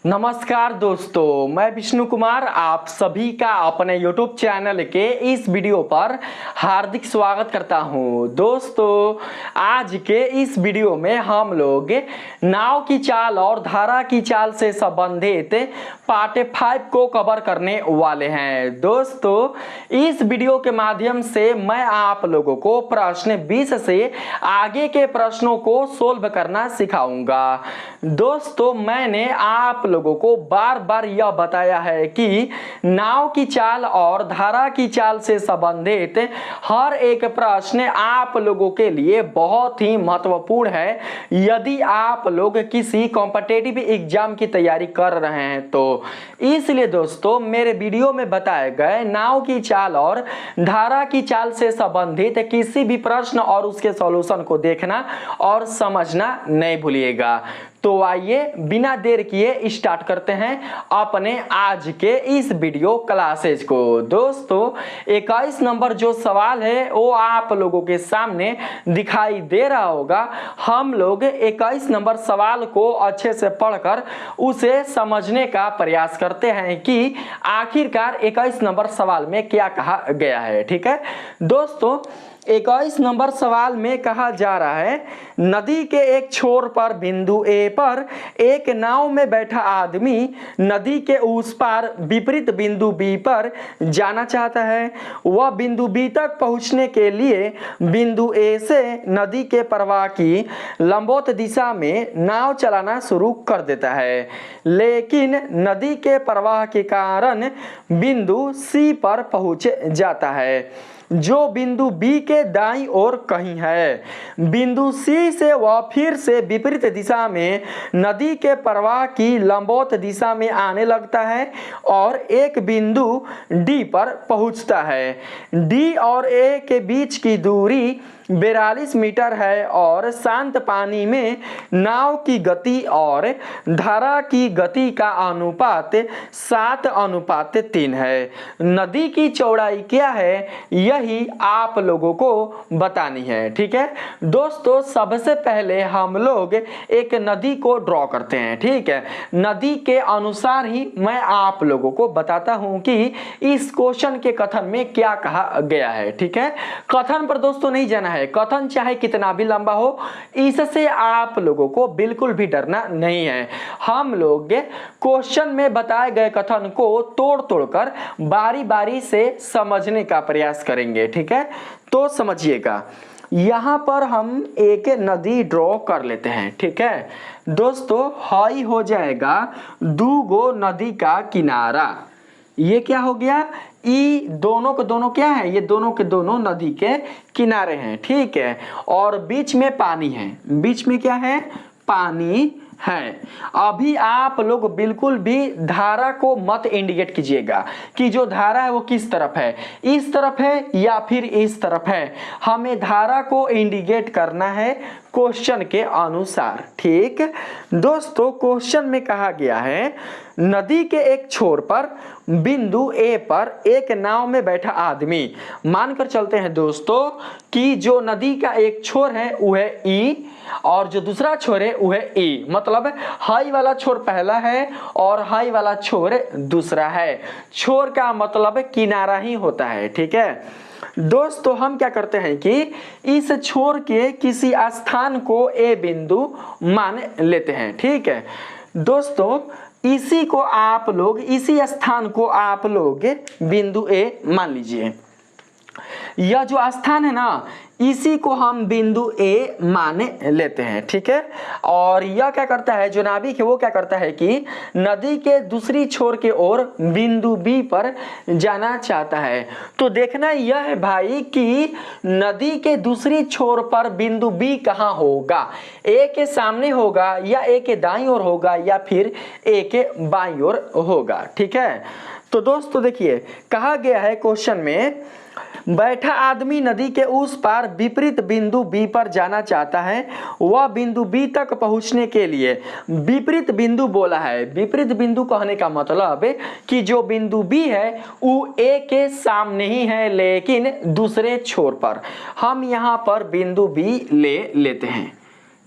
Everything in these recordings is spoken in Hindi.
नमस्कार दोस्तों, मैं विष्णु कुमार आप सभी का अपने YouTube चैनल के इस वीडियो पर हार्दिक स्वागत करता हूं। दोस्तों, आज के इस वीडियो में हम लोग नाव की चाल और धारा की चाल से संबंधित पार्ट 5 को कवर करने वाले हैं। दोस्तों, इस वीडियो के माध्यम से मैं आप लोगों को प्रश्न 20 से आगे के प्रश्नों को सोल्व करना सिखाऊंगा। दोस्तों, मैंने आप लोगों को बार बार यह बताया है कि नाव की चाल और धारा की चाल से संबंधित हर एक प्रश्न आप लोगों के लिए बहुत ही महत्वपूर्ण है। यदि आप लोग किसी कॉम्पिटिटिव एग्जाम की तैयारी कर रहे हैं तो इसलिए दोस्तों मेरे वीडियो में बताए गए नाव की चाल और धारा की चाल से संबंधित किसी भी प्रश्न और उसके सॉल्यूशन को देखना और समझना नहीं भूलिएगा। तो आइए बिना देर किए स्टार्ट करते हैं अपने आज के इस वीडियो क्लासेज को। दोस्तों, 21 नंबर जो सवाल है वो आप लोगों के सामने दिखाई दे रहा होगा। हम लोग 21 नंबर सवाल को अच्छे से पढ़कर उसे समझने का प्रयास करते हैं कि आखिरकार 21 नंबर सवाल में क्या कहा गया है। ठीक है दोस्तों, 21 नंबर सवाल में कहा जा रहा है, नदी के एक छोर पर बिंदु ए पर एक नाव में बैठा आदमी नदी के उस पार विपरीत बिंदु बी पर जाना चाहता है। वह बिंदु बी तक पहुंचने के लिए बिंदु ए से नदी के प्रवाह की लंबवत दिशा में नाव चलाना शुरू कर देता है, लेकिन नदी के प्रवाह के कारण बिंदु सी पर पहुंच जाता है जो बिंदु बी के दाईं ओर कहीं है। बिंदु सी से वह फिर से विपरीत दिशा में नदी के प्रवाह की लंबवत दिशा में आने लगता है और एक बिंदु डी पर पहुंचता है। डी और ए के बीच की दूरी 42 मीटर है और शांत पानी में नाव की गति और धारा की गति का अनुपात 7:3 है। नदी की चौड़ाई क्या है यही आप लोगों को बतानी है। ठीक है दोस्तों, सबसे पहले हम लोग एक नदी को ड्रॉ करते हैं। ठीक है, नदी के अनुसार ही मैं आप लोगों को बताता हूं कि इस क्वेश्चन के कथन में क्या कहा गया है। ठीक है, कथन पर दोस्तों नहीं जाना है। कथन चाहे कितना भी लंबा हो, इससे आप लोगों को बिल्कुल भी डरना नहीं है। हम लोग क्वेश्चन में बताए गए कथन को तोड़ तोड़कर बारी बारी से समझने का प्रयास करेंगे। ठीक है, तो समझिएगा, यहां पर हम एक नदी ड्रॉ कर लेते हैं। ठीक है दोस्तों, हाई हो जाएगा दूगो नदी का किनारा। ये क्या हो गया, ई दोनों के दोनों क्या है, ये दोनों के दोनों नदी के किनारे हैं। ठीक है, और बीच में पानी है। बीच में क्या है, पानी है। अभी आप लोग बिल्कुल भी धारा को मत इंडिकेट कीजिएगा कि जो धारा है वो किस तरफ है, इस तरफ है या फिर इस तरफ है। हमें धारा को इंडिकेट करना है क्वेश्चन के अनुसार। ठीक दोस्तों, क्वेश्चन में कहा गया है, नदी के एक छोर पर बिंदु ए पर एक नाव में बैठा आदमी। मानकर चलते हैं दोस्तों कि जो नदी का एक छोर है वो है ई और जो दूसरा छोर है वो है ई। मतलब हाई वाला छोर पहला है और हाई वाला छोर दूसरा है। छोर का मतलब किनारा ही होता है। ठीक है दोस्तों, हम क्या करते हैं कि इस छोर के किसी स्थान को ए बिंदु मान लेते हैं। ठीक है दोस्तों, इसी स्थान को आप लोग बिंदु ए मान लीजिए। यह जो स्थान है ना, इसी को हम बिंदु ए माने लेते हैं। ठीक है, और यह क्या करता है, जो नाविक है वो क्या करता है कि नदी के दूसरी छोर के ओर बिंदु बी पर जाना चाहता है। तो देखना यह है भाई कि नदी के दूसरी छोर पर बिंदु बी कहाँ होगा, ए के सामने होगा या ए के दाईं ओर होगा या फिर ए के बाईं ओर होगा। ठीक है, तो दोस्तों देखिए, कहा गया है क्वेश्चन में, बैठा आदमी नदी के उस पार विपरीत बिंदु बी पर जाना चाहता है। वह बिंदु बी तक पहुंचने के लिए विपरीत बिंदु बोला है। विपरीत बिंदु कहने का मतलब है कि जो बिंदु बी है वो ए के सामने ही है लेकिन दूसरे छोर पर। हम यहाँ पर बिंदु बी ले लेते हैं।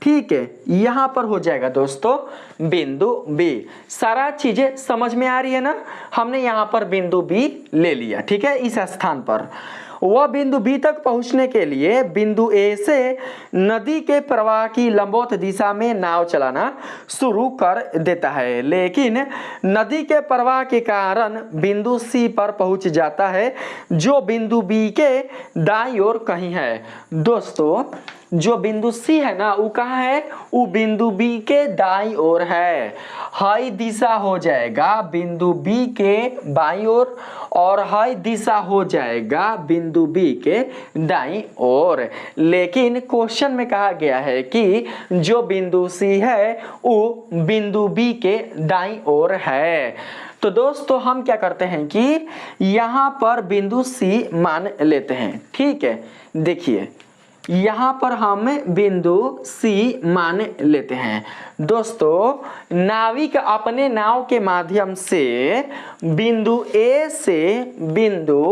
ठीक है, यहां पर हो जाएगा दोस्तों बिंदु बी। सारा चीजें समझ में आ रही है ना, हमने यहां पर बिंदु बी ले लिया, ठीक है। इस स्थान पर वह बिंदु बी तक पहुंचने के लिए बिंदु ए से नदी के प्रवाह की लंबवत दिशा में नाव चलाना शुरू कर देता है, लेकिन नदी के प्रवाह के कारण बिंदु सी पर पहुंच जाता है जो बिंदु बी के दाईं ओर कहीं है। दोस्तों जो बिंदु सी है ना वो कहाँ है, वो बिंदु बी के दाईं ओर है। हाई दिशा हो जाएगा बिंदु बी के बाईं ओर और हाई दिशा हो जाएगा बिंदु बी के दाईं ओर। लेकिन क्वेश्चन में कहा गया है कि जो बिंदु सी है वो बिंदु बी के दाईं ओर है। तो दोस्तों हम क्या करते हैं कि यहाँ पर बिंदु सी मान लेते हैं, ठीक है। देखिए यहाँ पर हम बिंदु सी मान लेते हैं। दोस्तों नाविक अपने नाव के माध्यम से बिंदु ए से बिंदु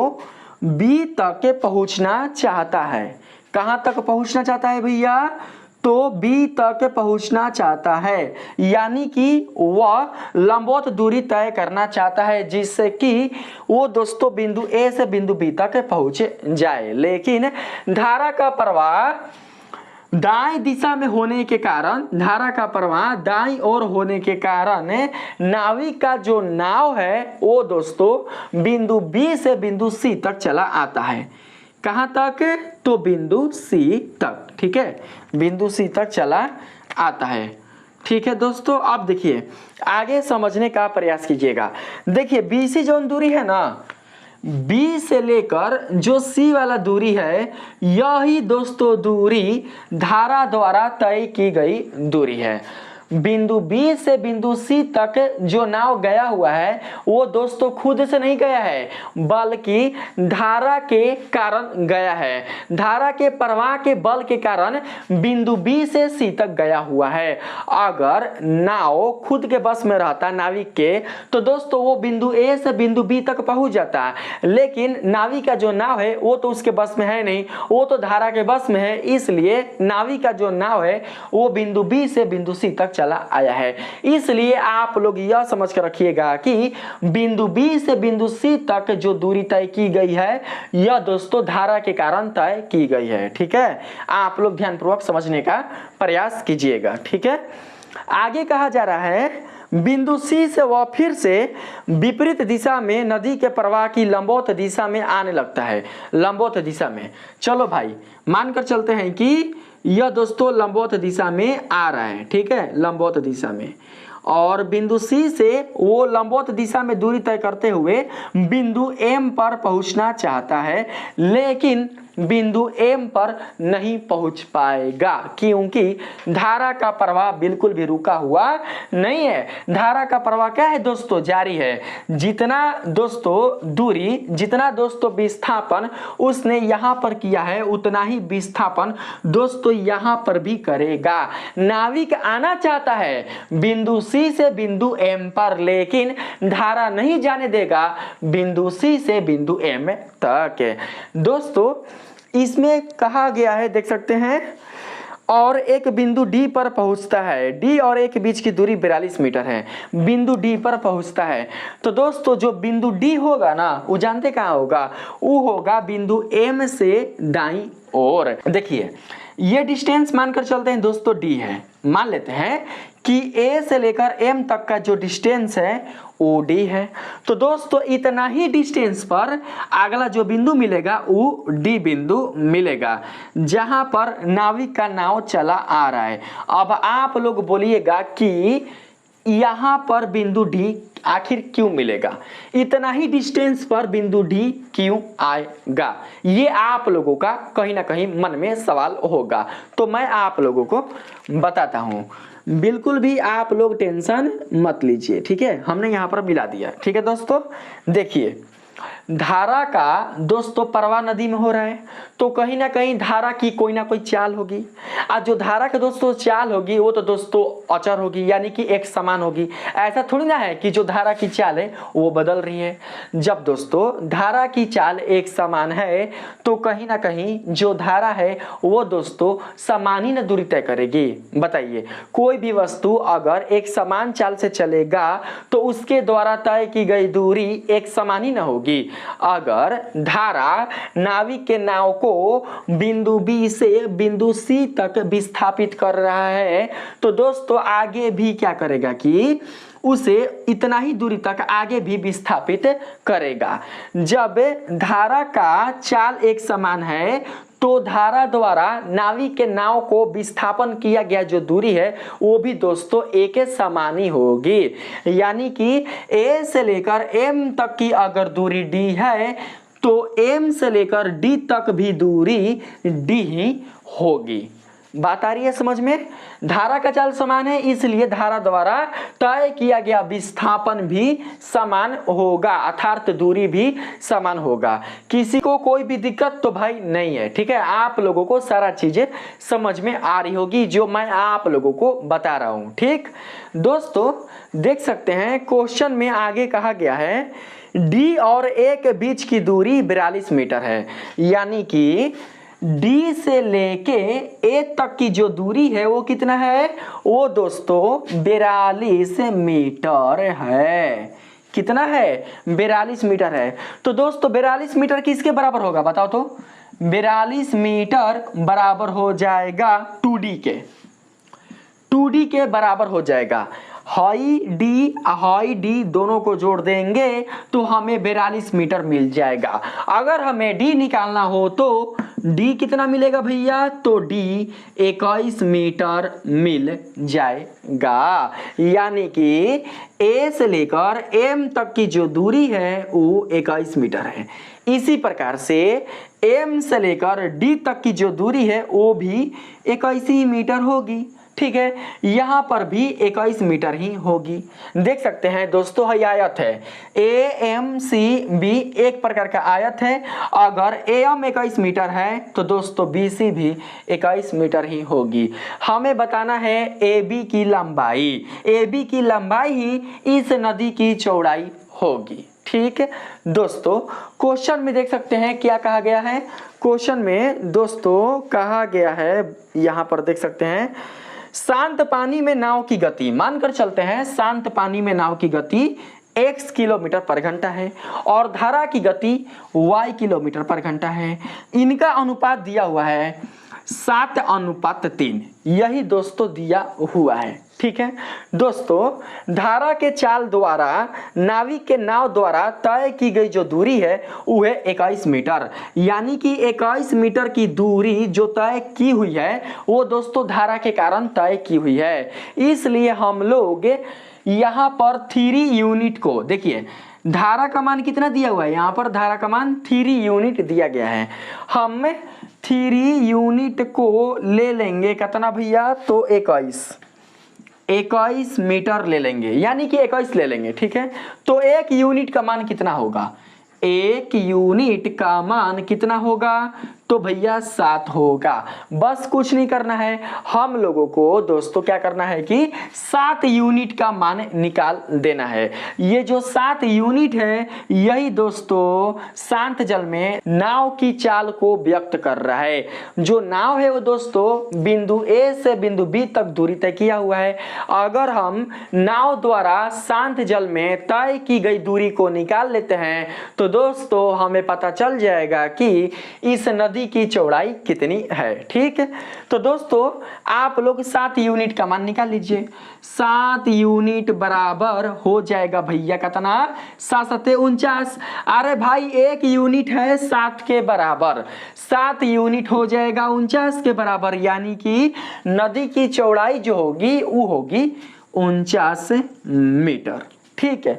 बी तक पहुंचना चाहता है। कहाँ तक पहुंचना चाहता है भैया, तो बी तक पहुंचना चाहता है, यानी कि वह लंबवत दूरी तय करना चाहता है जिससे कि वो दोस्तों बिंदु ए से बिंदु बी तक पहुंच जाए। लेकिन धारा का प्रवाह दाएं दिशा में होने के कारण, धारा का प्रवाह दाईं ओर होने के कारण नाविक का जो नाव है वो दोस्तों बिंदु बी से बिंदु सी तक चला आता है। कहाँ तक, तो बिंदु सी तक, ठीक है, बिंदु सी तक चला आता है। ठीक है दोस्तों, अब देखिए आगे समझने का प्रयास कीजिएगा। देखिए बी सी जो दूरी है ना, बी से लेकर जो सी वाला दूरी है, यही दोस्तों दूरी धारा द्वारा तय की गई दूरी है। बिंदु बी से बिंदु सी तक जो नाव गया हुआ है वो दोस्तों खुद से नहीं गया है, बल्कि धारा के कारण गया है। धारा के प्रवाह के बल के कारण बिंदु बी से सी तक गया हुआ है। अगर नाव खुद के बस में रहता नाविक के, तो दोस्तों वो बिंदु ए से बिंदु बी तक पहुंच जाता, लेकिन नाविक का जो नाव है वो तो उसके बस में है नहीं, वो तो धारा के बस में है। इसलिए नाविक का जो नाव है वो बिंदु बी से बिंदु सी तक चला आया है। इसलिए आप लोग यह समझ कर रखिएगा कि बिंदु बी से बिंदु सी तक जो दूरी तय की गई है यह दोस्तों धारा के कारण तय की गई है। ठीक है, आप लोग ध्यानपूर्वक समझने का प्रयास कीजिएगा। ठीक है, आगे कहा जा रहा है बिंदु सी से वह फिर से विपरीत दिशा में नदी के प्रवाह की लंबवत दिशा में आने लगता है। लंबवत दिशा में, चलो भाई मानकर चलते हैं कि यह दोस्तों लंबवत दिशा में आ रहा है। ठीक है, लंबवत दिशा में, और बिंदु सी से वो लंबवत दिशा में दूरी तय करते हुए बिंदु एम पर पहुंचना चाहता है, लेकिन बिंदु एम पर नहीं पहुंच पाएगा क्योंकि धारा का प्रवाह बिल्कुल भी रुका हुआ नहीं है। धारा का प्रवाह क्या है दोस्तों, जारी है। जितना दोस्तों दूरी, जितना दोस्तों विस्थापन उसने यहाँ पर किया है उतना ही विस्थापन दोस्तों यहाँ पर भी करेगा। नाविक आना चाहता है बिंदु सी से बिंदु एम पर, लेकिन धारा नहीं जाने देगा बिंदु सी से बिंदु एम तक। दोस्तों इसमें कहा गया है, देख सकते हैं, और एक बिंदु डी पर पहुंचता है। डी और ए के बीच की दूरी 42 मीटर है। बिंदु डी पर पहुंचता है, तो दोस्तों जो बिंदु डी होगा ना वो जानते कहाँ होगा, वो होगा बिंदु एम से दाईं ओर। देखिए ये डिस्टेंस मानकर चलते हैं दोस्तों डी है। मान लेते हैं कि ए से लेकर एम तक का जो डिस्टेंस है वो डी है, तो दोस्तों इतना ही डिस्टेंस पर अगला जो बिंदु मिलेगा वो डी बिंदु मिलेगा, जहां पर नाविक का नाव चला आ रहा है। अब आप लोग बोलिएगा कि यहाँ पर बिंदु डी आखिर क्यों मिलेगा, इतना ही डिस्टेंस पर बिंदु डी क्यों आएगा, ये आप लोगों का कहीं ना कहीं मन में सवाल होगा। तो मैं आप लोगों को बताता हूँ, बिल्कुल भी आप लोग टेंशन मत लीजिए। ठीक है, हमने यहाँ पर मिला दिया। ठीक है दोस्तों, देखिए धारा का दोस्तों प्रवाह नदी में हो रहा है तो कहीं ना कहीं धारा की कोई ना कोई चाल होगी। आज जो धारा का दोस्तों चाल होगी वो तो दोस्तों अचर होगी, यानी कि एक समान होगी। ऐसा थोड़ी ना है कि जो धारा की चाल है वो बदल रही है। जब दोस्तों धारा की चाल एक समान है तो कहीं ना कहीं जो धारा है वो दोस्तों समान ही न दूरी तय करेगी। बताइए, कोई भी वस्तु अगर एक समान चाल से चलेगा तो उसके द्वारा तय की गई दूरी एक समान ही न होगी। अगर धारा नाविक के नाव को बिंदु बी से बिंदु सी तक विस्थापित कर रहा है तो दोस्तों आगे भी क्या करेगा कि उसे इतना ही दूरी तक आगे भी विस्थापित करेगा। जब धारा का चाल एक समान है तो धारा द्वारा नाविक के नाव को विस्थापन किया गया जो दूरी है वो भी दोस्तों एक समान ही होगी। यानी कि ए से लेकर एम तक की अगर दूरी डी है तो एम से लेकर डी तक भी दूरी डी ही होगी। बात आ रही है समझ में? धारा का चाल समान है इसलिए धारा द्वारा तय किया गया विस्थापन भी समान होगा, अर्थात दूरी भी समान होगा। किसी को कोई भी दिक्कत तो भाई नहीं है, ठीक है? आप लोगों को सारा चीजें समझ में आ रही होगी जो मैं आप लोगों को बता रहा हूं। ठीक दोस्तों, देख सकते हैं क्वेश्चन में आगे कहा गया है डी और ए के बीच की दूरी 42 मीटर है। यानी कि डी से लेके ए तक की जो दूरी है वो कितना है? वो दोस्तों 42 मीटर है। कितना है? 42 मीटर है। तो दोस्तों 42 मीटर किसके बराबर होगा बताओ तो? 42 मीटर बराबर हो जाएगा 2D के। 2D के बराबर हो जाएगा। हाई डी दोनों को जोड़ देंगे तो हमें 42 मीटर मिल जाएगा। अगर हमें डी निकालना हो तो डी कितना मिलेगा भैया? तो डी 21 मीटर मिल जाएगा। यानी कि ए से लेकर एम तक की जो दूरी है वो 21 मीटर है। इसी प्रकार से एम से लेकर डी तक की जो दूरी है वो भी 21 मीटर होगी। ठीक है, यहां पर भी 21 मीटर ही होगी। देख सकते हैं दोस्तों यह आयत है ए एम सी बी, एक प्रकार का आयत है। अगर ए एम 21 मीटर है तो दोस्तों बी सी भी 21 मीटर ही होगी। हमें बताना है ए बी की लंबाई। ए बी की लंबाई ही इस नदी की चौड़ाई होगी। ठीक है दोस्तों, क्वेश्चन में देख सकते हैं क्या कहा गया है। क्वेश्चन में दोस्तों कहा गया है, यहां पर देख सकते हैं शांत पानी में नाव की गति, मानकर चलते हैं शांत पानी में नाव की गति x किलोमीटर पर घंटा है और धारा की गति y किलोमीटर पर घंटा है। इनका अनुपात दिया हुआ है 7:3, यही दोस्तों दिया हुआ है। ठीक है दोस्तों, धारा के चाल द्वारा नाविक के नाव द्वारा तय की गई जो दूरी है वो है 21 मीटर। यानी कि 21 मीटर की दूरी जो तय की हुई है वो दोस्तों धारा के कारण तय की हुई है। इसलिए हम लोग यहाँ पर 3 यूनिट को देखिए, धारा का मान कितना दिया हुआ है? यहाँ पर धारा का मान 3 यूनिट दिया गया है। हम 3 यूनिट को ले लेंगे कितना भैया? तो 21 मीटर ले लेंगे, यानी कि 21 ले लेंगे। ठीक है, तो 1 यूनिट का मान कितना होगा? 1 यूनिट का मान कितना होगा? तो भैया 7 होगा। बस कुछ नहीं करना है, हम लोगों को दोस्तों क्या करना है कि 7 यूनिट का मान निकाल देना है। ये जो 7 यूनिट है यही दोस्तों शांत जल में नाव की चाल को व्यक्त कर रहा है। जो नाव है वो दोस्तों बिंदु ए से बिंदु बी तक दूरी तय किया हुआ है। अगर हम नाव द्वारा शांत जल में तय की गई दूरी को निकाल लेते हैं तो दोस्तों हमें पता चल जाएगा कि इस नदी की चौड़ाई कितनी है। ठीक है, तो दोस्तों आप लोग 7 यूनिट का मान निकाल लीजिए। 7 यूनिट बराबर हो जाएगा भैया कितना? 7 × 49। अरे भाई 1 यूनिट है 7 के बराबर, 7 यूनिट हो जाएगा 49 के बराबर। यानी कि नदी की चौड़ाई जो होगी वो होगी 49 मीटर। ठीक है,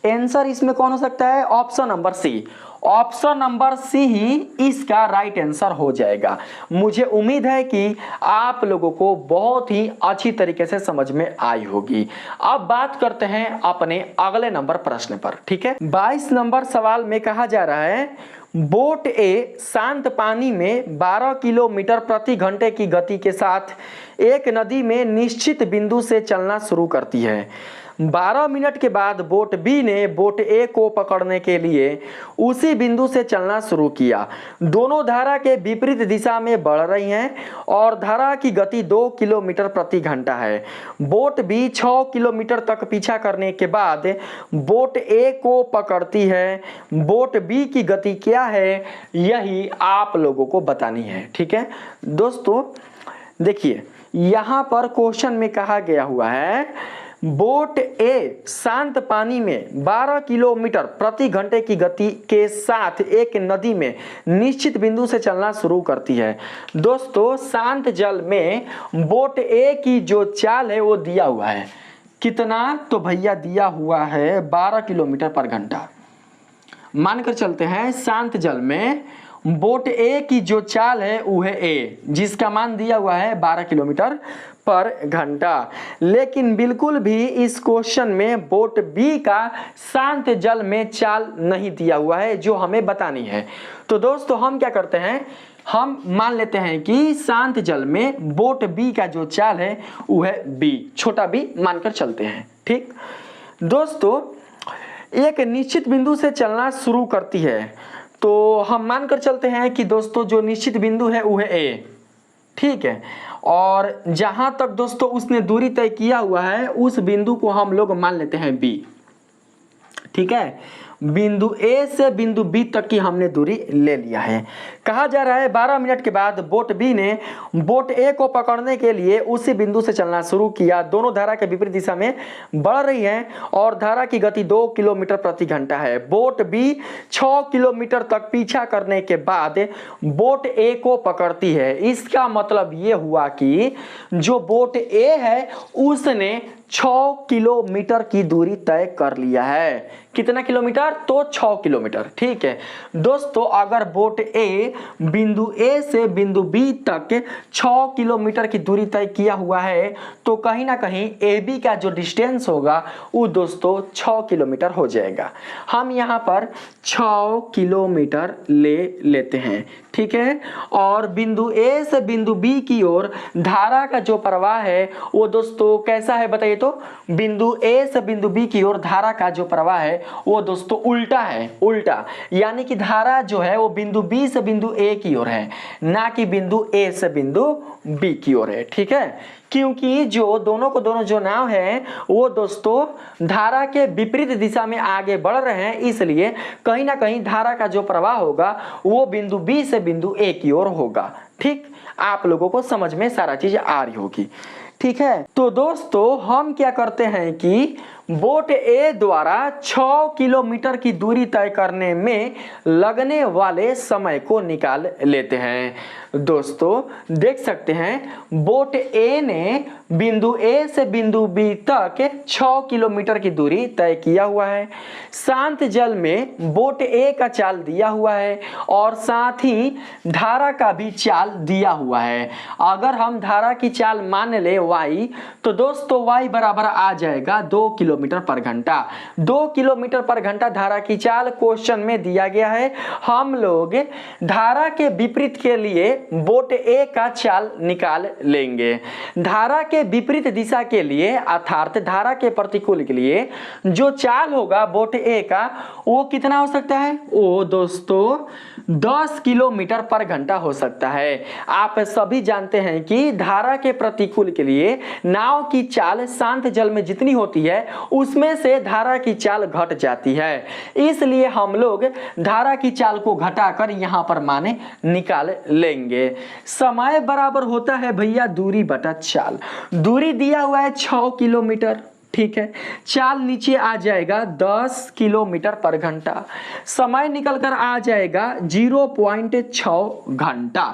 आंसर इसमें कौन हो सकता है? Option number C. Option number C ही इसका राइट आंसर हो जाएगा। मुझे उम्मीद है कि आप लोगों को बहुत ही अच्छी तरीके से समझ में आई होगी। अब बात करते हैं अपने अगले नंबर प्रश्न पर। ठीक है, 22 नंबर सवाल में कहा जा रहा है, बोट ए शांत पानी में 12 किलोमीटर प्रति घंटे की गति के साथ एक नदी में निश्चित बिंदु से चलना शुरू करती है। 12 मिनट के बाद बोट बी ने बोट ए को पकड़ने के लिए उसी बिंदु से चलना शुरू किया। दोनों धारा के विपरीत दिशा में बढ़ रही हैं और धारा की गति 2 किलोमीटर प्रति घंटा है। बोट बी 6 किलोमीटर तक पीछा करने के बाद बोट ए को पकड़ती है। बोट बी की गति क्या है, यही आप लोगों को बतानी है। ठीक है दोस्तों, देखिए यहाँ पर क्वेश्चन में कहा गया हुआ है, बोट ए शांत पानी में 12 किलोमीटर प्रति घंटे की गति के साथ एक नदी में निश्चित बिंदु से चलना शुरू करती है। दोस्तों, शांत जल में बोट ए की जो चाल है वो दिया हुआ है, कितना, तो भैया दिया हुआ है 12 किलोमीटर पर घंटा। मानकर चलते हैं शांत जल में बोट ए की जो चाल है वो है ए, जिसका मान दिया हुआ है 12 किलोमीटर पर घंटा। लेकिन बिल्कुल भी इस क्वेश्चन में बोट बी का शांत जल में चाल नहीं दिया हुआ है जो हमें बतानी है। तो दोस्तों हम क्या करते हैं, हम मान लेते हैं कि शांत जल में बोट बी का जो चाल है वो है बी, छोटा बी मानकर चलते हैं। ठीक दोस्तों, एक निश्चित बिंदु से चलना शुरू करती है, तो हम मानकर चलते हैं कि दोस्तों जो निश्चित बिंदु है वो है ए। ठीक है, और जहां तक दोस्तों उसने दूरी तय किया हुआ है उस बिंदु को हम लोग मान लेते हैं बी। ठीक है, बिंदु ए से बिंदु बी तक की हमने दूरी ले लिया है। कहा जा रहा है 12 मिनट के बाद बोट बी ने बोट ए को पकड़ने के लिए उसी बिंदु से चलना शुरू किया। दोनों धारा के विपरीत दिशा में बढ़ रही है और धारा की गति 2 किलोमीटर प्रति घंटा है। बोट बी 6 किलोमीटर तक पीछा करने के बाद बोट ए को पकड़ती है। इसका मतलब ये हुआ कि जो बोट ए है उसने 6 किलोमीटर की दूरी तय कर लिया है। कितना किलोमीटर, तो 6 किलोमीटर। ठीक है दोस्तों, अगर बोट ए बिंदु ए से बिंदु बी तक 6 किलोमीटर की दूरी तय किया हुआ है तो कहीं ना कहीं ए बी का जो डिस्टेंस होगा वो दोस्तों 6 किलोमीटर हो जाएगा। हम यहाँ पर 6 किलोमीटर ले लेते हैं। ठीक है, और बिंदु ए से बिंदु बी की ओर धारा का जो प्रवाह है वो दोस्तों कैसा है बताइए, तो बिंदु ए से बिंदु बी की ओर धारा का जो प्रवाह है वो दोस्तों उल्टा है, उल्टा, यानी कि धारा जो है वो बिंदु बी से बिंदु ए की ओर है, ना कि बिंदु ए से बिंदु बी की ओर है। ठीक है, क्योंकि जो दोनों को दोनों जो नाव है वो दोस्तों धारा के विपरीत दिशा में आगे बढ़ रहे हैं, इसलिए कहीं ना कहीं धारा का जो प्रवाह होगा वो बिंदु बी से बिंदु ए की ओर होगा। ठीक, आप लोगों को समझ में सारा चीज आ रही होगी। ठीक है, तो दोस्तों हम क्या करते हैं कि बोट ए द्वारा 6 किलोमीटर की दूरी तय करने में लगने वाले समय को निकाल लेते हैं। दोस्तों देख सकते हैं बोट ए ने बिंदु ए से बिंदु बी तक 6 किलोमीटर की दूरी तय किया हुआ है। शांत जल में बोट ए का चाल दिया हुआ है और साथ ही धारा का भी चाल दिया हुआ है। अगर हम धारा की चाल मान ले y, तो दोस्तों y बराबर आ जाएगा 2 किलोमीटर पर घंटा। 2 किलोमीटर पर घंटा धारा की चाल क्वेश्चन में दिया गया है। हम लोग धारा के विपरीत के लिए बोट ए का चाल निकाल लेंगे। धारा के विपरीत दिशा के लिए अर्थात धारा के प्रतिकूल के लिए जो चाल होगा बोट ए का वो कितना हो सकता है, वो दोस्तों 10 किलोमीटर पर घंटा हो सकता है। आप सभी जानते हैं कि धारा के प्रतिकूल के लिए नाव की चाल शांत जल में जितनी होती है उसमें से धारा की चाल घट जाती है, इसलिए हम लोग धारा की चाल को घटाकर यहां पर माने निकाल लेंगे। समय बराबर होता है भैया दूरी बटा चाल। दूरी दिया हुआ है 6 किलोमीटर। ठीक है, चाल नीचे आ जाएगा 10 किलोमीटर पर घंटा। समय निकल कर आ जाएगा 0.6 घंटा।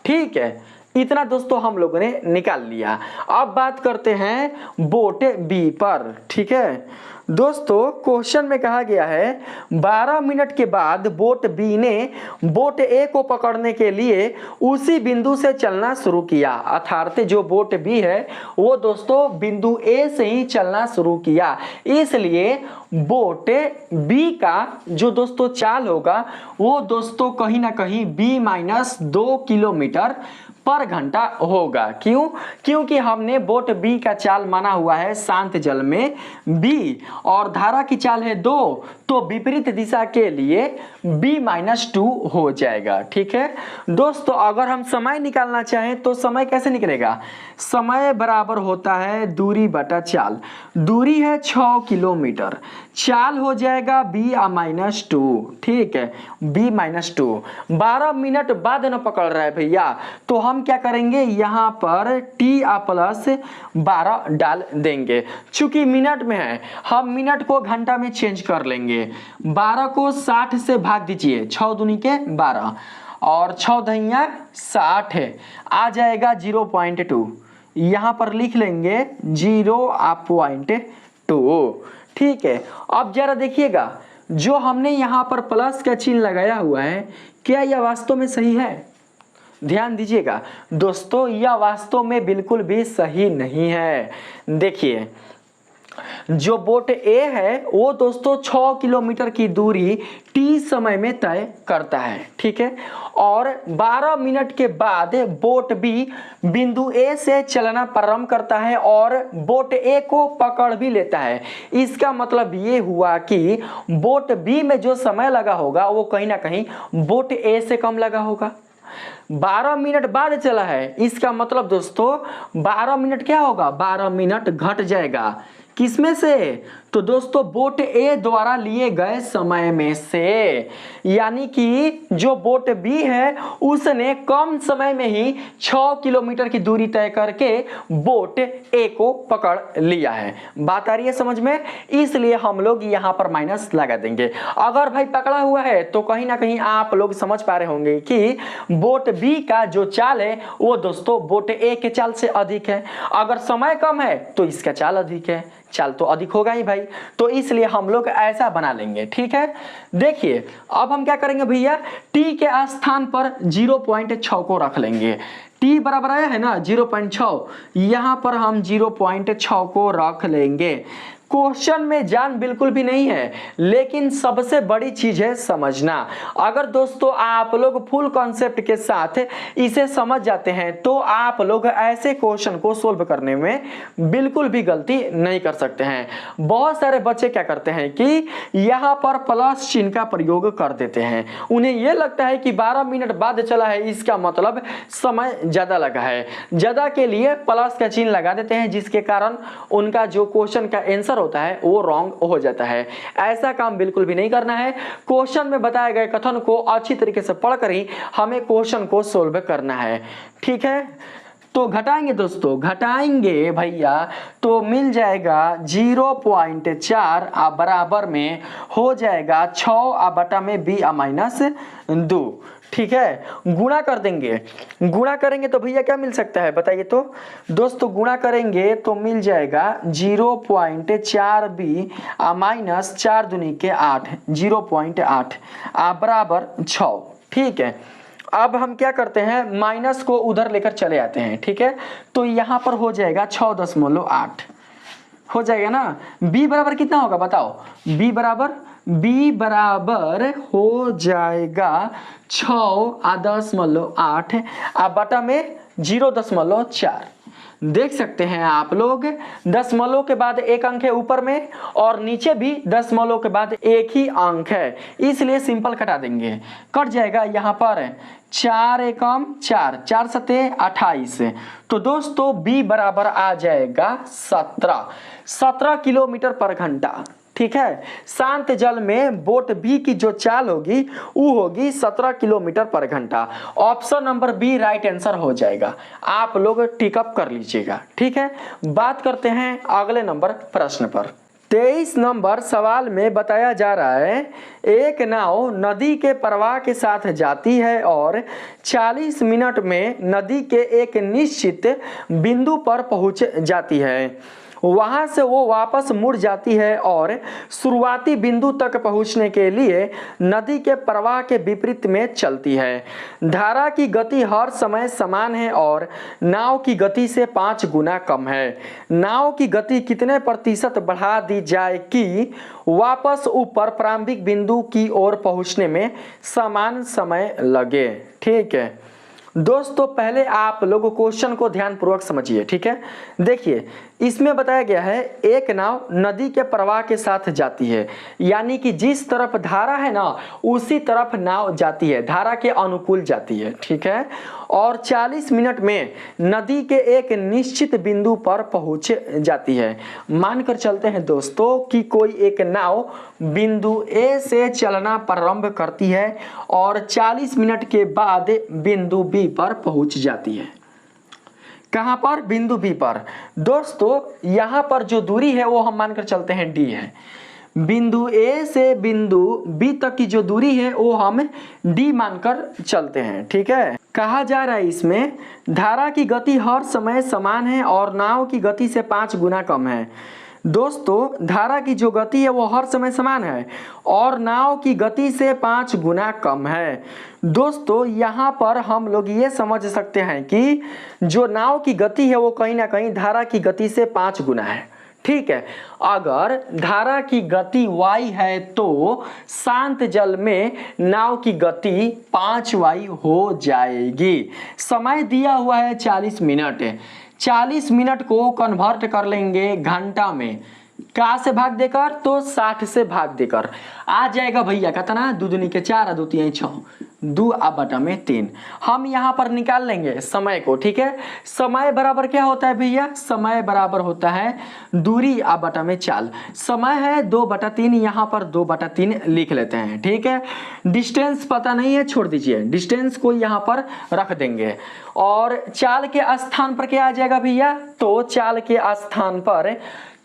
ठीक है, इतना दोस्तों हम लोगों ने निकाल लिया। अब बात करते हैं बोट बी पर। ठीक है दोस्तों क्वेश्चन में कहा गया है 12 मिनट के बाद बोट बी ने बोट ए को पकड़ने के लिए उसी बिंदु से चलना शुरू किया। अर्थात जो बोट बी है वो दोस्तों बिंदु ए से ही चलना शुरू किया, इसलिए बोट बी का जो दोस्तों चाल होगा वो दोस्तों कहीं ना कहीं b-2 किलोमीटर पर घंटा होगा। क्यों? क्योंकि हमने बोट बी का चाल माना हुआ है शांत जल में बी और धारा की चाल है 2, तो विपरीत दिशा के लिए b-2 हो जाएगा। ठीक है दोस्तों, अगर हम समय निकालना चाहें तो समय कैसे निकलेगा? समय बराबर होता है दूरी बटा चाल। दूरी है 6 किलोमीटर, चाल हो जाएगा b-2। ठीक है, b-2। 12 मिनट बाद न पकड़ रहा है भैया, तो हम क्या करेंगे यहाँ पर t+12 डाल देंगे। चूंकि मिनट में है हम मिनट को घंटा में चेंज कर लेंगे। 12 को 60 से भाग दीजिए, 6 दूनी के 12 और 6 दहिया 60 है, आ जाएगा 0.2। यहाँ पर लिख लेंगे 0.2। ठीक है, अब जरा देखिएगा जो हमने यहाँ पर प्लस का चिन्ह लगाया हुआ है, क्या यह वास्तव में सही है? ध्यान दीजिएगा दोस्तों, यह वास्तव में बिल्कुल भी सही नहीं है। देखिए जो बोट ए है वो दोस्तों 6 किलोमीटर की दूरी टी समय में तय करता है। ठीक है, और 12 मिनट के बाद बोट बी बिंदु ए से चलना प्रारंभ करता है और बोट ए को पकड़ भी लेता है। इसका मतलब ये हुआ कि बोट बी में जो समय लगा होगा वो कहीं ना कहीं बोट ए से कम लगा होगा। 12 मिनट बाद चला है, इसका मतलब दोस्तों 12 मिनट क्या होगा? 12 मिनट घट जाएगा। किसमें से? तो दोस्तों बोट ए द्वारा लिए गए समय में से, यानी कि जो बोट बी है उसने कम समय में ही 6 किलोमीटर की दूरी तय करके बोट ए को पकड़ लिया है। बात आ रही है समझ में? इसलिए हम लोग यहाँ पर माइनस लगा देंगे। अगर भाई पकड़ा हुआ है तो कहीं ना कहीं आप लोग समझ पा रहे होंगे कि बोट बी का जो चाल है वो दोस्तों बोट ए के चाल से अधिक है। अगर समय कम है तो इसका चाल अधिक है, चाल तो अधिक होगा ही भाई, तो इसलिए हम लोग ऐसा बना लेंगे। ठीक है, देखिए अब हम क्या करेंगे भैया, टी के स्थान पर 0.6 को रख लेंगे। टी बराबर आया है ना 0.6, यहां पर हम 0.6 को रख लेंगे। क्वेश्चन में जान बिल्कुल भी नहीं है, लेकिन सबसे बड़ी चीज है समझना। अगर दोस्तों आप लोग फुल कॉन्सेप्ट के साथ इसे समझ जाते हैं तो आप लोग ऐसे क्वेश्चन को सोल्व करने में बिल्कुल भी गलती नहीं कर सकते हैं। बहुत सारे बच्चे क्या करते हैं कि यहाँ पर प्लस चिन्ह का प्रयोग कर देते हैं। उन्हें यह लगता है कि 12 मिनट बाद चला है, इसका मतलब समय ज्यादा लगा है, ज्यादा के लिए प्लस का चिन्ह लगा देते हैं, जिसके कारण उनका जो क्वेश्चन का आंसर होता है वो रॉन्ग हो जाता है। ऐसा काम बिल्कुल भी नहीं करना है। क्वेश्चन में बताए गए कथन को अच्छी तरीके से पढ़कर ही हमें क्वेश्चन को सोल्व करना है। ठीक है, तो घटाएंगे दोस्तों, घटाएंगे भैया तो मिल जाएगा 0.4 बराबर में हो जाएगा 6/b-2। ठीक है, गुणा कर देंगे, गुणा करेंगे तो भैया क्या मिल सकता है बताइए तो? दोस्तों गुणा करेंगे तो मिल जाएगा 0.4b-4 दूनी के 8, 0.8 बराबर 6। ठीक है, अब हम क्या करते हैं, माइनस को उधर लेकर चले आते हैं। ठीक है, तो यहाँ पर हो जाएगा 6.8 हो जाएगा ना। b बराबर कितना होगा बताओ? b बराबर हो जाएगा 6.8 बटा में 0.4। देख सकते हैं आप लोग, दशमलव के बाद एक अंक है ऊपर में और नीचे भी दशमलव के बाद एक ही अंक है, इसलिए सिंपल कटा देंगे। कट जाएगा यहाँ पर 4 एकम 4, 4 सते 28। तो दोस्तों b बराबर आ जाएगा 17 किलोमीटर पर घंटा। ठीक है, शांत जल में बोट बी की जो चाल होगी वो होगी 17 किलोमीटर पर घंटा। Option number B right answer हो जाएगा। आप लोग टिकअप कर लीजिएगा। ठीक है, बात करते हैं अगले नंबर प्रश्न पर। 23 नंबर सवाल में बताया जा रहा है, एक नाव नदी के प्रवाह के साथ जाती है और 40 मिनट में नदी के एक निश्चित बिंदु पर पहुंच जाती है। वहां से वो वापस मुड़ जाती है और शुरुआती बिंदु तक पहुंचने के लिए नदी के प्रवाह के विपरीत में चलती है। धारा की गति हर समय समान है और नाव की गति से 5 गुना कम है। नाव की गति कितने प्रतिशत बढ़ा दी जाए कि वापस ऊपर प्रारंभिक बिंदु की ओर पहुंचने में समान समय लगे। ठीक है दोस्तों, पहले आप लोग क्वेश्चन को ध्यानपूर्वक समझिए। ठीक है, देखिए इसमें बताया गया है एक नाव नदी के प्रवाह के साथ जाती है, यानी कि जिस तरफ धारा है ना उसी तरफ नाव जाती है, धारा के अनुकूल जाती है। ठीक है, और 40 मिनट में नदी के एक निश्चित बिंदु पर पहुंच जाती है। मानकर चलते हैं दोस्तों कि कोई एक नाव बिंदु ए से चलना प्रारंभ करती है और 40 मिनट के बाद बिंदु बी पर पहुंच जाती है। कहां पर? बिंदु बी पर। दोस्तों यहां पर जो दूरी है वो हम मानकर चलते हैं डी है। बिंदु ए से बिंदु बी तक की जो दूरी है वो हम डी मानकर चलते हैं। ठीक है, कहा जा रहा है इसमें धारा की गति हर समय समान है और नाव की गति से 5 गुना कम है। दोस्तों धारा की जो गति है वो हर समय समान है और नाव की गति से 5 गुना कम है। दोस्तों यहाँ पर हम लोग ये समझ सकते हैं कि जो नाव की गति है वो कहीं ना कहीं धारा की गति से 5 गुना है। ठीक है, अगर धारा की गति y है तो शांत जल में नाव की गति 5y हो जाएगी। समय दिया हुआ है 40 मिनट। 40 मिनट को कन्वर्ट कर लेंगे घंटा में, कहाँ से भाग देकर? तो 60 से भाग देकर आ जाएगा भैया कितना? 2 दूनी के 4 2 3 6 2 आ बटा में 3। हम यहाँ पर निकाल लेंगे समय को। ठीक है, समय बराबर क्या होता है भैया? समय बराबर होता है दूरी आ बटा में चाल। समय है 2/3, यहाँ पर 2/3 लिख लेते हैं। ठीक है, डिस्टेंस पता नहीं है, छोड़ दीजिए, डिस्टेंस को यहाँ पर रख देंगे और चाल के स्थान पर क्या आ जाएगा भैया? तो चाल के स्थान पर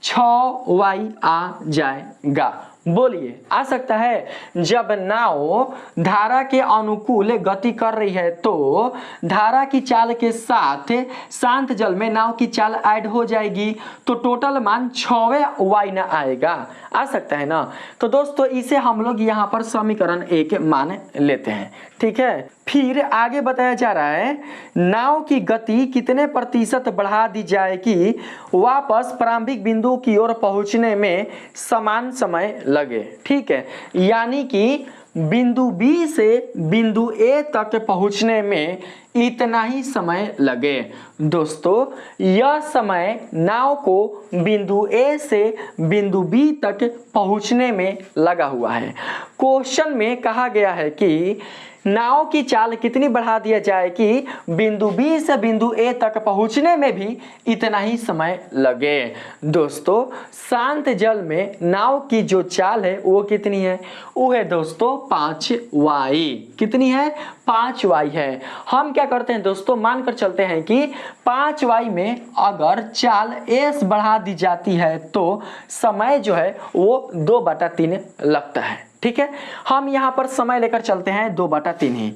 6y आ जाएगा। बोलिए आ सकता है? जब नाव धारा के अनुकूल गति कर रही है तो धारा की चाल के साथ शांत जल में नाव की चाल ऐड हो जाएगी तो टोटल मान 6y ना आएगा। आ सकता है ना? तो दोस्तों इसे हम लोग यहाँ पर समीकरण 1 मान लेते हैं। ठीक है, फिर आगे बताया जा रहा है नाव की गति कितने प्रतिशत बढ़ा दी जाए कि वापस प्रारंभिक बिंदु की ओर पहुंचने में समान समय लगे। ठीक है, यानी कि बिंदु बी से बिंदु ए तक पहुंचने में इतना ही समय लगे। दोस्तों यह समय नाव को बिंदु ए से बिंदु बी तक पहुंचने में लगा हुआ है। क्वेश्चन में कहा गया है कि नाव की चाल कितनी बढ़ा दिया जाए कि बिंदु बी से बिंदु ए तक पहुंचने में भी इतना ही समय लगे। दोस्तों शांत जल में नाव की जो चाल है वो कितनी है? वो है दोस्तों 5y। कितनी है? 5y है। हम क्या करते हैं दोस्तों, मानकर चलते हैं कि 5y में अगर चाल s बढ़ा दी जाती है तो समय जो है वो 2/3 लगता है। ठीक है, हम यहाँ पर समय लेकर चलते हैं 2/3 ही।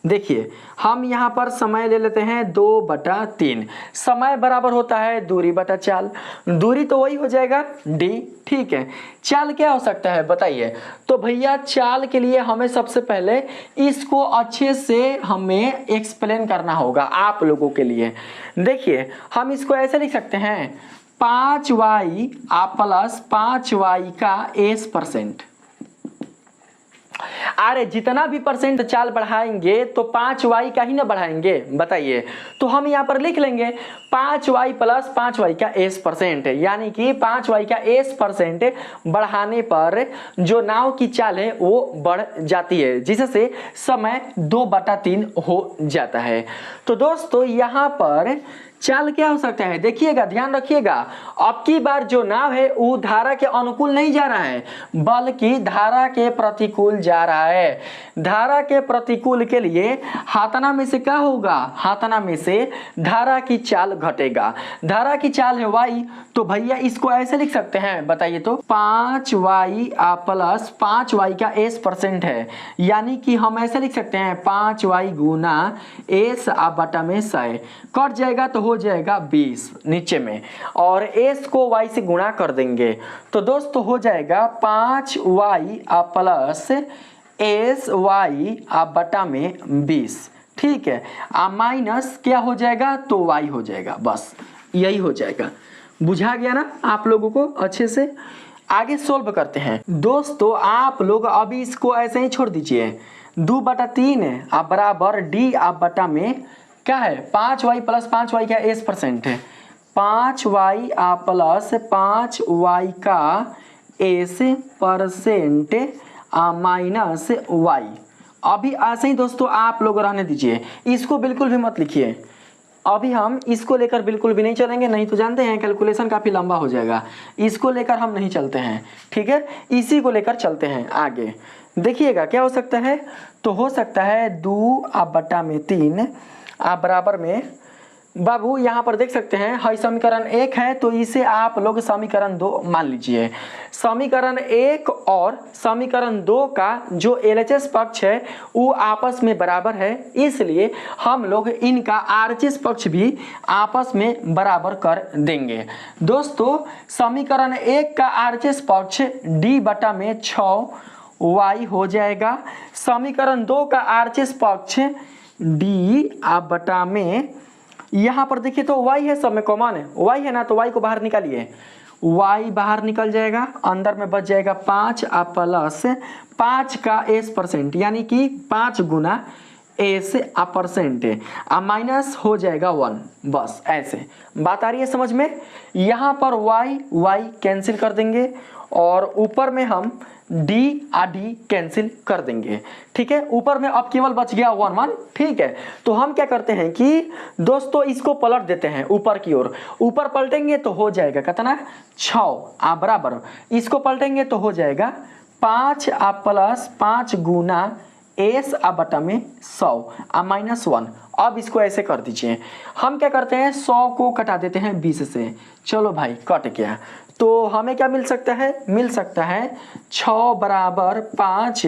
देखिए हम यहाँ पर समय ले लेते हैं 2/3। समय बराबर होता है दूरी बटा चाल। दूरी तो वही हो जाएगा d। ठीक है, चाल क्या हो सकता है बताइए? तो भैया चाल के लिए हमें सबसे पहले इसको अच्छे से हमें एक्सप्लेन करना होगा आप लोगों के लिए। देखिए हम इसको ऐसे लिख सकते हैं 5y प्लस 5y का s%। अरे जितना भी परसेंट चाल बढ़ाएंगे तो 5y का ही ना बढ़ाएंगे, बताइए। तो हम यहाँ पर लिख लेंगे 5y प्लस 5y का s%, यानी कि 5y का s% बढ़ाने पर जो नाव की चाल है वो बढ़ जाती है, जिससे समय 2/3 हो जाता है। तो दोस्तों यहाँ पर चाल क्या हो सकता है? देखिएगा, ध्यान रखिएगा, अब की बार जो नाव है वो धारा के अनुकूल नहीं जा रहा है बल्कि धारा के प्रतिकूल जा रहा है। धारा के प्रतिकूल के लिए हाथना में से क्या होगा? हाथना में से धारा की चाल घटेगा। धारा की चाल है y, तो भैया इसको ऐसे लिख सकते हैं, बताइए तो 5y प्लस 5y का s% है, यानी कि हम ऐसे लिख सकते हैं 5y गुना s बटा में 100 कट जाएगा तो हो हो जाएगा 20 नीचे में, और s को y से गुणा कर देंगे तो दोस्तों हो जाएगा 5y प्लस एस वाई बटा में 20। ठीक है, माइनस क्या हो जाएगा तो y हो जाएगा, बस यही हो जाएगा। बुझा गया ना आप लोगों को अच्छे से? आगे सोल्व करते हैं दोस्तों। आप लोग अभी इसको ऐसे ही छोड़ दीजिए, 2/3 आप बराबर डी आप बटा में क्या है 5y प्लस 5y का s परसेंट है, 5y प्लस 5y का s परसेंट माइनस y। अभी ऐसे ही दोस्तों आप लोग रहने दीजिए, इसको बिल्कुल भी मत लिखिए। अभी हम इसको लेकर बिल्कुल भी नहीं चलेंगे, नहीं तो जानते हैं कैलकुलेशन काफ़ी लंबा हो जाएगा, इसको लेकर हम नहीं चलते हैं। ठीक है, इसी को लेकर चलते हैं आगे। देखिएगा क्या हो सकता है, तो हो सकता है 2/3 बराबर में, बाबू यहाँ पर देख सकते हैं है समीकरण 1 है तो इसे आप लोग समीकरण 2 मान लीजिए। समीकरण 1 और समीकरण 2 का जो LHS पक्ष है वो आपस में बराबर है, इसलिए हम लोग इनका RHS पक्ष भी आपस में बराबर कर देंगे। दोस्तों समीकरण 1 का RHS पक्ष d बटा में 6y हो जाएगा। समीकरण 2 का RHS पक्ष d बटा में, यहाँ पर देखिए तो y है, सब में कॉमन है, y है ना, तो y को बाहर निकालिए, y बाहर निकल जाएगा, अंदर में बच जाएगा 5 प्लस 5 का s परसेंट, यानी कि 5 गुना s परसेंट माइनस हो जाएगा 1। बस ऐसे बात आ रही है समझ में। यहाँ पर y कैंसिल कर देंगे और ऊपर में हम d कैंसिल कर देंगे। ठीक है, ऊपर में अब केवल बच गया 1 ठीक है, तो हम क्या करते हैं कि दोस्तों इसको पलट देते हैं ऊपर की ओर। ऊपर पलटेंगे तो हो जाएगा कितना 6 बराबर, इसको पलटेंगे तो हो जाएगा 5 प्लस 5 गुना s बटा में 100 माइनस 1। अब इसको ऐसे कर दीजिए, हम क्या करते हैं 100 को कटा देते हैं 20 से, चलो भाई कट गया, तो हमें क्या मिल सकता है, मिल सकता है 6 बराबर 5,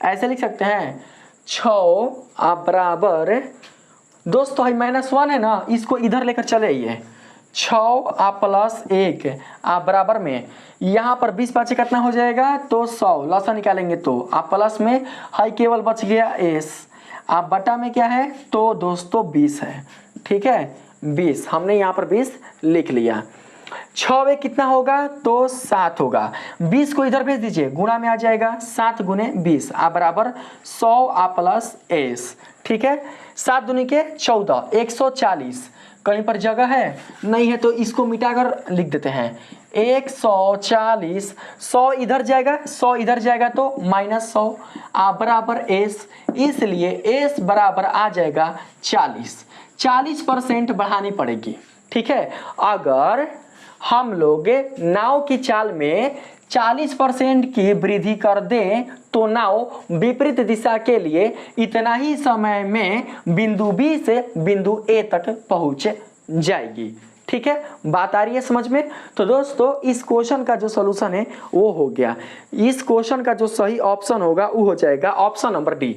ऐसे लिख सकते हैं 6 बराबर, दोस्तों है -1 है ना, इसको इधर लेकर चले आइए, 6 प्लस 1 बराबर में, यहाँ पर 20 5 कितना हो जाएगा तो 100, लसा निकालेंगे तो प्लस में है केवल बच गया s, बटा में क्या है तो दोस्तों 20 है। ठीक है, 20 हमने यहाँ पर 20 लिख लिया। 6 में कितना होगा तो 7 होगा, 20 को इधर भेज दीजिए, गुणा में आ जाएगा 7 गुने 20 बराबर 100 प्लस s। ठीक है, 7 दूनी के 14 140, कहीं पर जगह है नहीं है तो इसको मिटाकर लिख देते हैं 140, 100 इधर जाएगा, 100 इधर जाएगा तो -100 बराबर s, इसलिए s बराबर आ जाएगा 40% बढ़ानी पड़ेगी। ठीक है, अगर हम लोग नाव की चाल में 40% की वृद्धि कर दें तो नाव विपरीत दिशा के लिए इतना ही समय में बिंदु B से बिंदु A तक पहुंच जाएगी। ठीक है, बात आ रही है समझ में। तो दोस्तों इस क्वेश्चन का जो सॉल्यूशन है वो हो गया, इस क्वेश्चन का जो सही ऑप्शन होगा वो हो जाएगा ऑप्शन नंबर डी।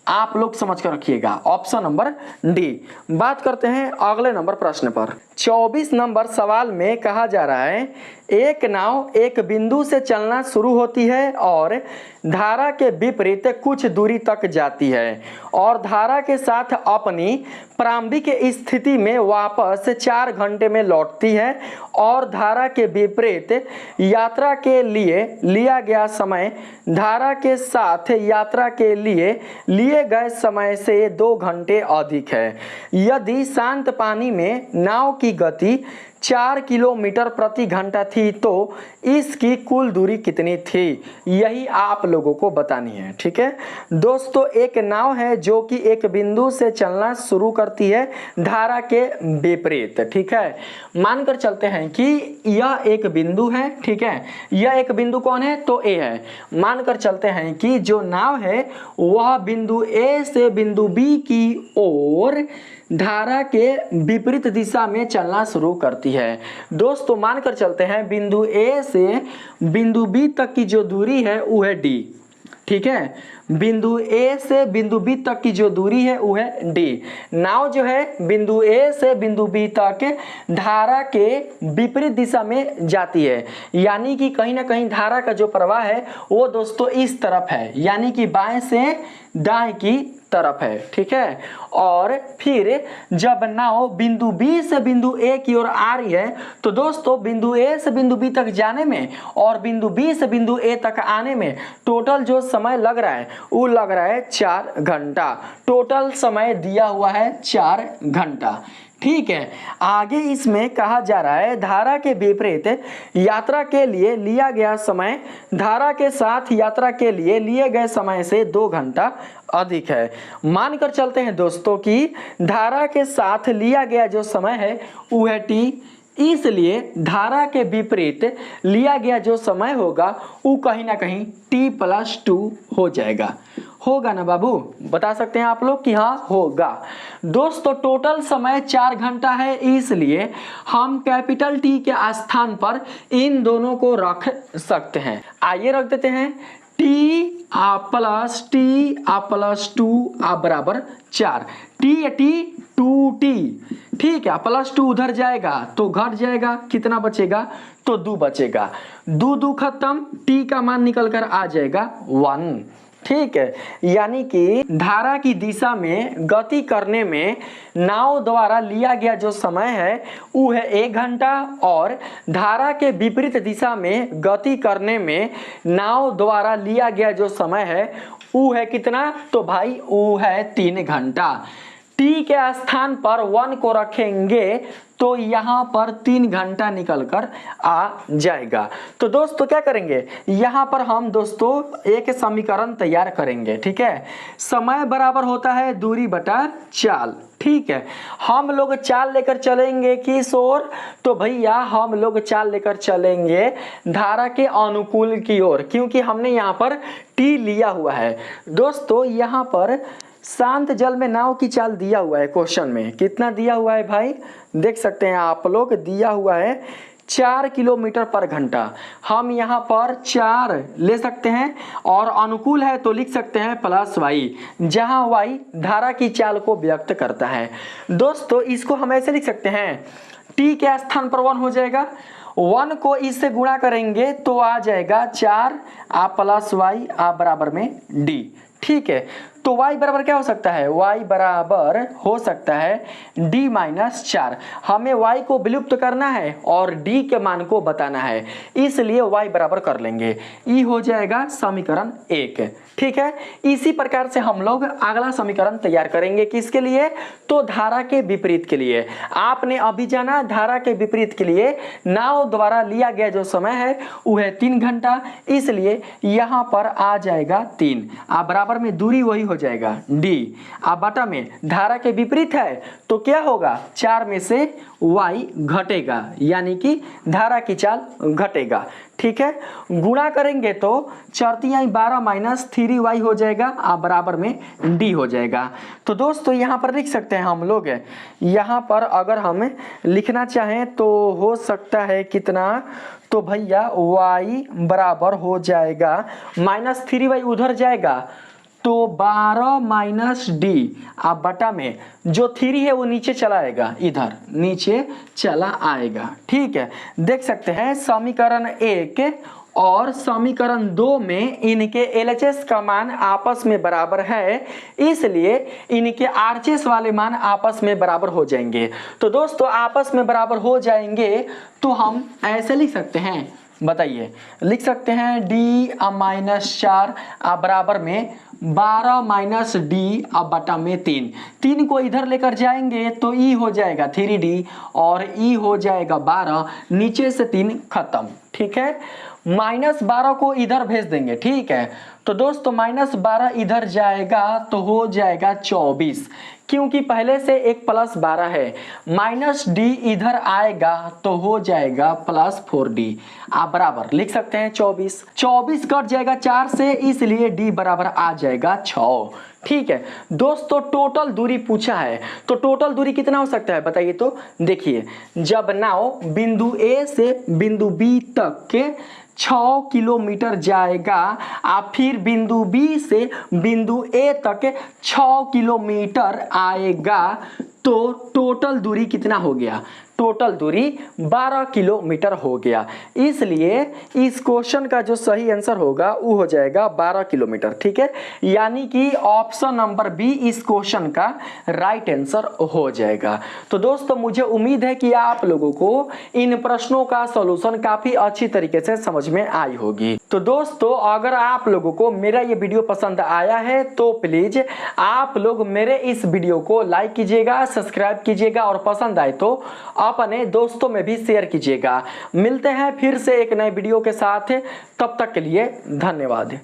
आप लोग समझ कर रखिएगा, ऑप्शन नंबर डी। बात करते हैं अगले नंबर प्रश्न पर। 24 नंबर सवाल में कहा जा रहा है एक नाव एक बिंदु से चलना शुरू होती है और धारा के विपरीत कुछ दूरी तक जाती है और धारा के साथ अपनी प्रारंभिक स्थिति में वापस 4 घंटे में लौटती है और धारा के विपरीत यात्रा के लिए लिया गया समय धारा के साथ यात्रा के लिए गए समय से 2 घंटे अधिक है। यदि शांत पानी में नाव की गति 4 किलोमीटर प्रति घंटा थी तो इसकी कुल दूरी कितनी थी, यही आप लोगों को बतानी है। ठीक है दोस्तों, एक नाव है जो कि एक बिंदु से चलना शुरू करती है धारा के विपरीत। ठीक है, मानकर चलते हैं कि यह एक बिंदु है। ठीक है, यह एक बिंदु कौन है तो ए है। मानकर चलते हैं कि जो नाव है वह बिंदु ए से बिंदु बी की ओर धारा के विपरीत दिशा में चलना शुरू करती है। दोस्तों मानकर चलते हैं बिंदु ए से बिंदु बी तक की जो दूरी है वो है डी। ठीक है, बिंदु ए से बिंदु बी तक की जो दूरी है वो है डी। नाव जो है बिंदु ए से बिंदु बी तक धारा के विपरीत दिशा में जाती है, यानी कि कहीं ना कहीं धारा का जो प्रवाह है वो दोस्तों इस तरफ है, यानी कि बाएं से दाएं की तरफ है, ठीक है। और फिर जब नाव बिंदु बी से बिंदु ए की ओर आ रही है तो दोस्तों बिंदु ए से बिंदु बी तक जाने में और बिंदु बी से बिंदु ए तक आने में टोटल जो समय लग रहा है वो लग रहा है 4 घंटा। टोटल समय दिया हुआ है 4 घंटा, ठीक है। आगे इसमें कहा जा रहा है धारा के विपरीत यात्रा के लिए लिया गया समय धारा के साथ यात्रा के लिए लिए गए समय से 2 घंटा अधिक है। मानकर चलते हैं दोस्तों कि धारा के साथ लिया गया जो समय है वो है टी, इसलिए धारा के विपरीत लिया गया जो समय होगा वो कहीं ना कहीं t+2 हो जाएगा। होगा ना बाबू, बता सकते हैं आप लोग कि हाँ होगा। दोस्तों टोटल समय 4 घंटा है, इसलिए हम कैपिटल टी के स्थान पर इन दोनों को रख सकते हैं। आइए रख देते हैं टी प्लस 2 बराबर 4, टी 2t, ठीक है। +2 उधर जाएगा तो घट जाएगा, कितना बचेगा तो 2 बचेगा, 2 खत्म, टी का मान निकल कर आ जाएगा 1, ठीक है। यानी कि धारा की दिशा में गति करने में नाव द्वारा लिया गया जो समय है वो है 1 घंटा और धारा के विपरीत दिशा में गति करने में नाव द्वारा लिया गया जो समय है वो है कितना, तो भाई वो है 3 घंटा। टी के स्थान पर 1 को रखेंगे तो यहाँ पर 3 घंटा निकल कर आ जाएगा। तो दोस्तों क्या करेंगे, यहाँ पर हम दोस्तों एक समीकरण तैयार करेंगे, ठीक है। समय बराबर होता है दूरी बटा चाल, ठीक है। हम लोग चाल लेकर चलेंगे किस ओर, तो भैया हम लोग चाल लेकर चलेंगे धारा के अनुकूल की ओर, क्योंकि हमने यहाँ पर टी लिया हुआ है। दोस्तों यहाँ पर शांत जल में नाव की चाल दिया हुआ है, क्वेश्चन में कितना दिया हुआ है भाई, देख सकते हैं आप लोग, दिया हुआ है 4 किलोमीटर पर घंटा। हम यहाँ पर 4 ले सकते हैं और अनुकूल है तो लिख सकते हैं +y, जहाँ y धारा की चाल को व्यक्त करता है। दोस्तों इसको हम ऐसे लिख सकते हैं, t के स्थान पर 1 हो जाएगा, 1 को इससे गुणा करेंगे तो आ जाएगा 4 +y बराबर में d, ठीक है। तो y बराबर क्या हो सकता है, y बराबर हो सकता है d-4। हमें y को विलुप्त करना है और d के मान को बताना है, इसलिए y बराबर कर लेंगे, ई हो जाएगा समीकरण 1, ठीक है। इसी प्रकार से हम लोग अगला समीकरण तैयार करेंगे, किसके लिए, तो धारा के विपरीत के लिए। आपने अभी जाना धारा के विपरीत के लिए नाव द्वारा लिया गया जो समय है वो है 3 घंटा, इसलिए यहाँ पर आ जाएगा 3, बराबर में दूरी वही हो जाएगा d, बटा में धारा के विपरीत है तो क्या होगा, 4 में से y घटेगा, यानी कि धारा की चाल घटेगा, ठीक है। गुणा करेंगे तो 4×12 -3y हो जाएगा, बराबर में d हो जाएगा। तो दोस्तों यहाँ पर लिख सकते हैं हम लोग, यहाँ पर अगर हम लिखना चाहें तो हो सकता है कितना, तो भैया y बराबर हो जाएगा -3y उधर जाएगा तो 12 - d, बटा में जो 3 है वो नीचे चला आएगा, इधर नीचे चला आएगा, ठीक है। देख सकते हैं समीकरण 1 और समीकरण 2 में इनके LHS का मान आपस में बराबर है, इसलिए इनके RHS वाले मान आपस में बराबर हो जाएंगे। तो दोस्तों आपस में बराबर हो जाएंगे तो हम ऐसे लिख सकते हैं, बताइए, लिख सकते हैं d-4 बराबर में 12 - d बटा में 3 को इधर लेकर जाएंगे तो e हो जाएगा 3d और e हो जाएगा 12, नीचे से 3 खत्म, ठीक है। -12 को इधर भेज देंगे, ठीक है। तो दोस्तों -12 इधर जाएगा तो हो जाएगा 24, क्योंकि पहले से एक +12 है, -d इधर आएगा तो हो जाएगा +4d, बराबर लिख सकते हैं 24 कट जाएगा 4 से, इसलिए d बराबर आ जाएगा 6, ठीक है। दोस्तों टोटल दूरी पूछा है तो टोटल दूरी कितना हो सकता है बताइए, तो देखिए जब नाव बिंदु A से बिंदु B तक के 6 किलोमीटर जाएगा और फिर बिंदु बी से बिंदु ए तक 6 किलोमीटर आएगा, तो टोटल दूरी कितना हो गया? टोटल दूरी 12 किलोमीटर हो गया। इसलिए इस क्वेश्चन का जो सही आंसर होगा वो हो जाएगा 12 किलोमीटर। ठीक है, यानी कि ऑप्शन नंबर बी इस क्वेश्चन का राइट आंसर हो जाएगा। तो दोस्तों मुझे उम्मीद है कि आप लोगों को इन प्रश्नों का सॉल्यूशन काफी अच्छी तरीके से समझ में आई होगी। तो दोस्तों अगर आप लोगों को मेरा ये वीडियो पसंद आया है तो प्लीज आप लोग मेरे इस वीडियो को लाइक कीजिएगा, सब्सक्राइब कीजिएगा और पसंद आए तो अपने दोस्तों में भी शेयर कीजिएगा। मिलते हैं फिर से एक नए वीडियो के साथ, तब तक के लिए धन्यवाद।